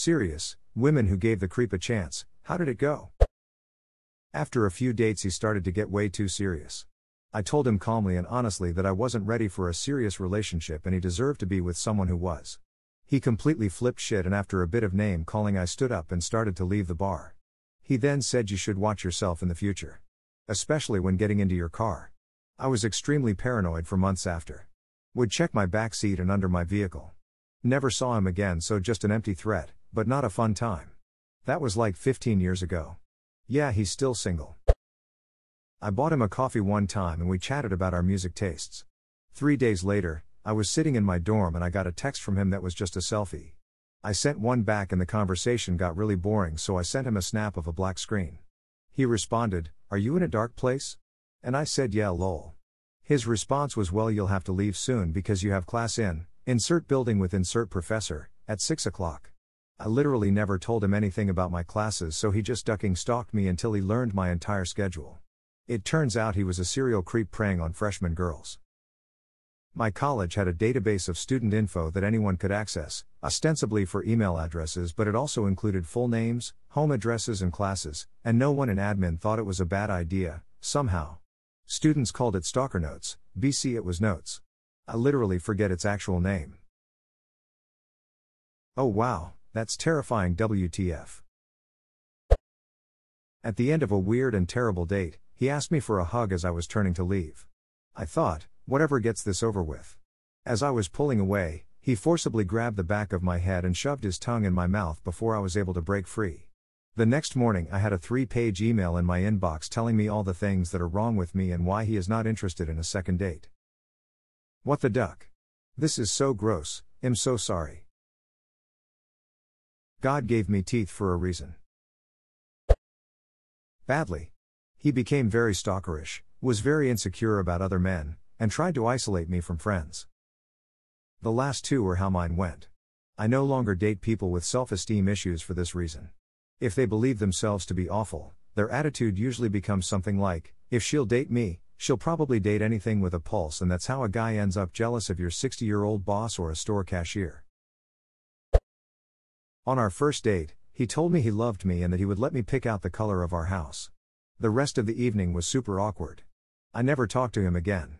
Serious, women who gave the creep a chance, how did it go? After a few dates he started to get way too serious. I told him calmly and honestly that I wasn't ready for a serious relationship and he deserved to be with someone who was. He completely flipped shit and after a bit of name calling I stood up and started to leave the bar. He then said you should watch yourself in the future. Especially when getting into your car. I was extremely paranoid for months after. Would check my back seat and under my vehicle. Never saw him again, so just an empty threat, but not a fun time. That was like 15 years ago. Yeah, he's still single. I bought him a coffee one time and we chatted about our music tastes. 3 days later, I was sitting in my dorm and I got a text from him that was just a selfie. I sent one back and the conversation got really boring, so I sent him a snap of a black screen. He responded, "Are you in a dark place?" And I said, "Yeah, lol." His response was, "Well, you'll have to leave soon because you have class in, insert building with insert professor, at 6 o'clock. I literally never told him anything about my classes, so he just ducking stalked me until he learned my entire schedule. It turns out he was a serial creep preying on freshman girls. My college had a database of student info that anyone could access, ostensibly for email addresses, but it also included full names, home addresses and classes, and no one in admin thought it was a bad idea, somehow. Students called it Stalker Notes, BC it was Notes. I literally forget its actual name. Oh wow, that's terrifying, WTF. At the end of a weird and terrible date, he asked me for a hug as I was turning to leave. I thought, whatever gets this over with. As I was pulling away, he forcibly grabbed the back of my head and shoved his tongue in my mouth before I was able to break free. The next morning I had a 3-page email in my inbox telling me all the things that are wrong with me and why he is not interested in a second date. What the duck? This is so gross, I'm so sorry. God gave me teeth for a reason. Badly. He became very stalkerish, was very insecure about other men, and tried to isolate me from friends. The last two were how mine went. I no longer date people with self-esteem issues for this reason. If they believe themselves to be awful, their attitude usually becomes something like, if she'll date me, she'll probably date anything with a pulse, and that's how a guy ends up jealous of your 60-year-old boss or a store cashier. On our first date, he told me he loved me and that he would let me pick out the color of our house. The rest of the evening was super awkward. I never talked to him again.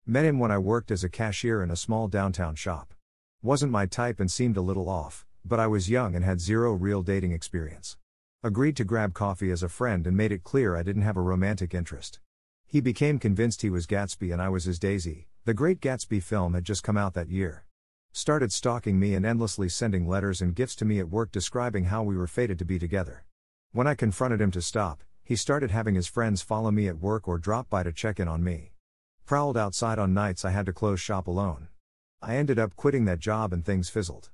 Met him when I worked as a cashier in a small downtown shop. Wasn't my type and seemed a little off, but I was young and had zero real dating experience. Agreed to grab coffee as a friend and made it clear I didn't have a romantic interest. He became convinced he was Gatsby and I was his Daisy. The Great Gatsby film had just come out that year. Started stalking me and endlessly sending letters and gifts to me at work describing how we were fated to be together. When I confronted him to stop, he started having his friends follow me at work or drop by to check in on me. Prowled outside on nights I had to close shop alone. I ended up quitting that job and things fizzled.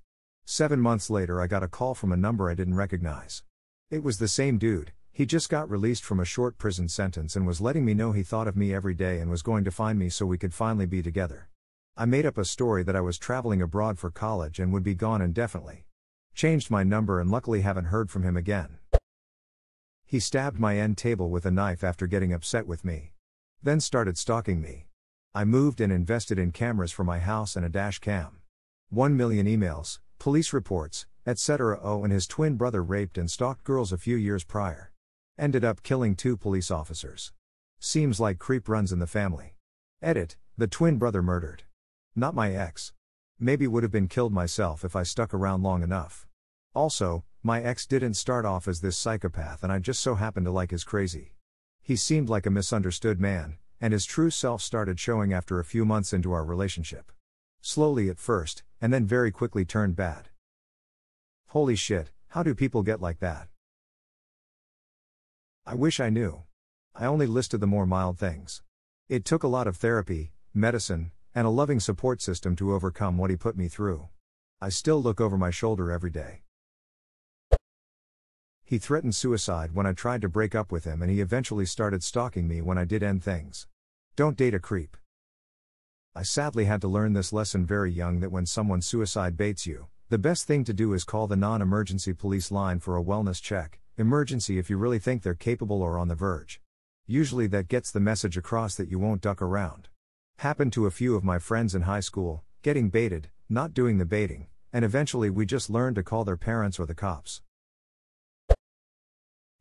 7 months later I got a call from a number I didn't recognize. It was the same dude. He just got released from a short prison sentence and was letting me know he thought of me every day and was going to find me so we could finally be together. I made up a story that I was traveling abroad for college and would be gone indefinitely. Changed my number and luckily haven't heard from him again. He stabbed my end table with a knife after getting upset with me. Then started stalking me. I moved and invested in cameras for my house and a dash cam. 1 million emails, police reports, etc. Oh, and his twin brother raped and stalked girls a few years prior. Ended up killing 2 police officers. Seems like creep runs in the family. Edit, the twin brother murdered. Not my ex. Maybe would have been killed myself if I stuck around long enough. Also, my ex didn't start off as this psychopath and I just so happened to like his crazy. He seemed like a misunderstood man, and his true self started showing after a few months into our relationship. Slowly at first, and then very quickly turned bad. Holy shit, how do people get like that? I wish I knew. I only listed the more mild things. It took a lot of therapy, medicine, and a loving support system to overcome what he put me through. I still look over my shoulder every day. He threatened suicide when I tried to break up with him, and he eventually started stalking me when I did end things. Don't date a creep. I sadly had to learn this lesson very young, that when someone suicide baits you, the best thing to do is call the non-emergency police line for a wellness check, emergency if you really think they're capable or on the verge. Usually that gets the message across that you won't duck around. Happened to a few of my friends in high school, getting baited, not doing the baiting, and eventually we just learned to call their parents or the cops.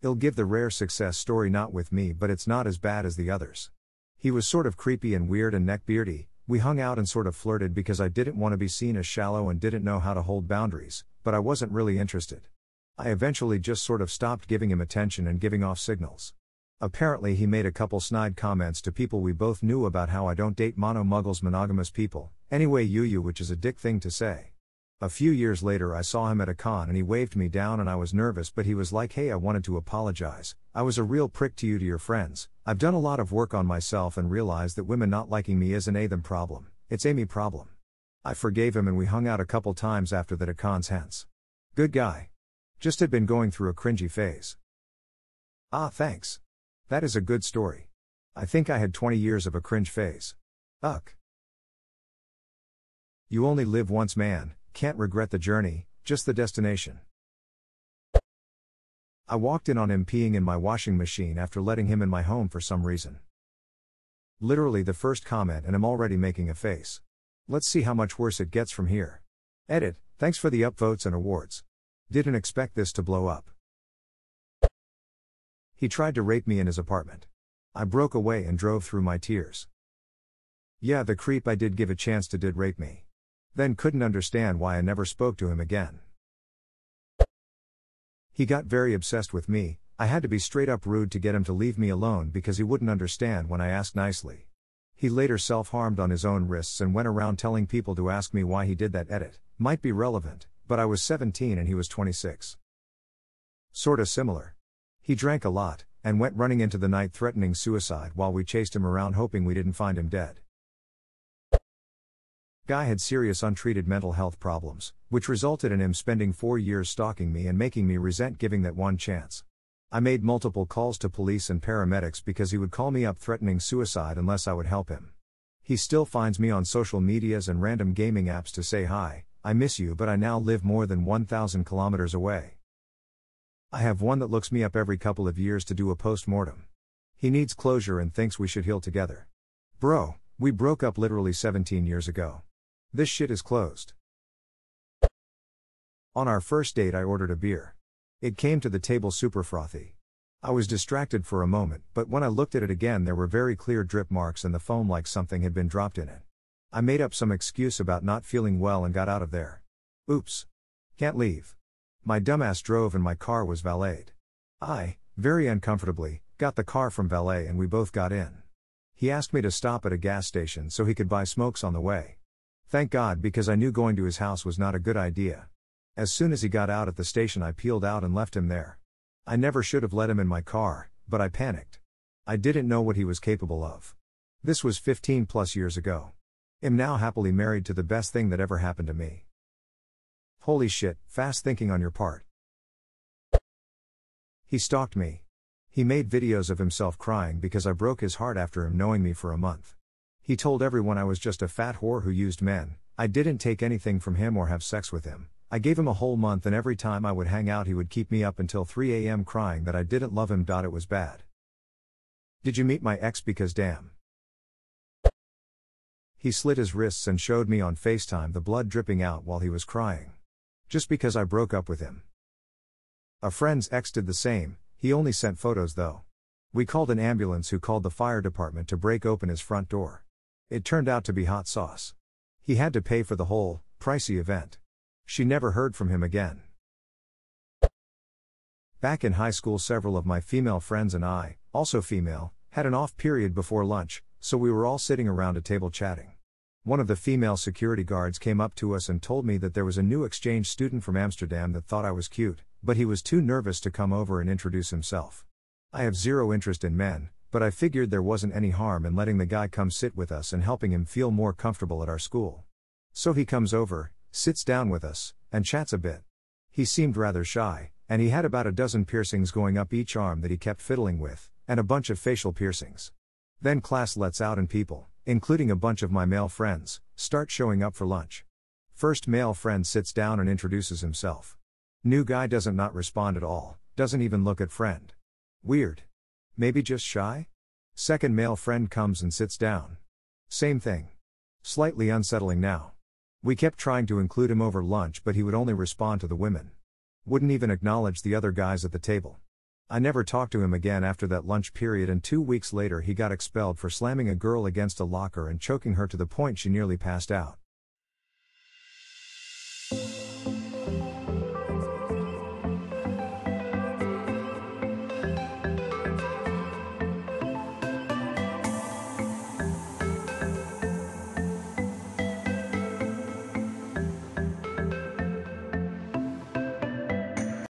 He'll give the rare success story, not with me, but it's not as bad as the others. He was sort of creepy and weird and neckbeardy. We hung out and sort of flirted because I didn't want to be seen as shallow and didn't know how to hold boundaries, but I wasn't really interested. I eventually just sort of stopped giving him attention and giving off signals. Apparently he made a couple snide comments to people we both knew about how I don't date mono-muggles, monogamous people, anyway which is a dick thing to say. A few years later I saw him at a con and he waved me down and I was nervous, but he was like, "Hey, I wanted to apologize. I was a real prick to your friends. I've done a lot of work on myself and realized that women not liking me isn't a them problem, it's a me problem." I forgave him and we hung out a couple times after that at cons hence. Good guy. Just had been going through a cringy phase. Ah, thanks. That is a good story. I think I had 20 years of a cringe phase. Ugh. You only live once, man. Can't regret the journey, just the destination. I walked in on him peeing in my washing machine after letting him in my home for some reason. Literally the first comment and I'm already making a face. Let's see how much worse it gets from here. Edit, thanks for the upvotes and awards. Didn't expect this to blow up. He tried to rape me in his apartment. I broke away and drove through my tears. Yeah, the creep I did give a chance to did rape me. Then couldn't understand why I never spoke to him again. He got very obsessed with me. I had to be straight up rude to get him to leave me alone because he wouldn't understand when I asked nicely. He later self-harmed on his own wrists and went around telling people to ask me why he did that. Edit, might be relevant, but I was 17 and he was 26. Sorta similar. He drank a lot, and went running into the night threatening suicide while we chased him around hoping we didn't find him dead. Guy had serious untreated mental health problems, which resulted in him spending 4 years stalking me and making me resent giving that one chance. I made multiple calls to police and paramedics because he would call me up threatening suicide unless I would help him. He still finds me on social medias and random gaming apps to say hi, I miss you, but I now live more than 1,000 kilometers away. I have one that looks me up every couple of years to do a post-mortem. He needs closure and thinks we should heal together. Bro, we broke up literally 17 years ago. This shit is closed. On our first date I ordered a beer. It came to the table super frothy. I was distracted for a moment, but when I looked at it again there were very clear drip marks and the foam like something had been dropped in it. I made up some excuse about not feeling well and got out of there. Oops. Can't leave. My dumbass drove and my car was valeted. I, very uncomfortably, got the car from valet and we both got in. He asked me to stop at a gas station so he could buy smokes on the way. Thank God, because I knew going to his house was not a good idea. As soon as he got out at the station I peeled out and left him there. I never should have let him in my car, but I panicked. I didn't know what he was capable of. This was 15 plus years ago. I'm now happily married to the best thing that ever happened to me. Holy shit, fast thinking on your part. He stalked me. He made videos of himself crying because I broke his heart after him knowing me for a month. He told everyone I was just a fat whore who used men. I didn't take anything from him or have sex with him. I gave him a whole month and every time I would hang out he would keep me up until 3 a.m. crying that I didn't love him. It was bad. Did you meet my ex? Because damn. He slit his wrists and showed me on FaceTime the blood dripping out while he was crying. Just because I broke up with him. A friend's ex did the same, he only sent photos though. We called an ambulance who called the fire department to break open his front door. It turned out to be hot sauce. He had to pay for the whole, pricey event. She never heard from him again. Back in high school several of my female friends and I, also female, had an off period before lunch, so we were all sitting around a table chatting. One of the female security guards came up to us and told me that there was a new exchange student from Amsterdam that thought I was cute, but he was too nervous to come over and introduce himself. I have zero interest in men, but I figured there wasn't any harm in letting the guy come sit with us and helping him feel more comfortable at our school. So he comes over, sits down with us, and chats a bit. He seemed rather shy, and he had about a dozen piercings going up each arm that he kept fiddling with, and a bunch of facial piercings. Then class lets out and people, including a bunch of my male friends, start showing up for lunch. First male friend sits down and introduces himself. New guy doesn't not respond at all, doesn't even look at friend. Weird. Maybe just shy? Second male friend comes and sits down. Same thing. Slightly unsettling now. We kept trying to include him over lunch, but he would only respond to the women. Wouldn't even acknowledge the other guys at the table. I never talked to him again after that lunch period, and 2 weeks later he got expelled for slamming a girl against a locker and choking her to the point she nearly passed out.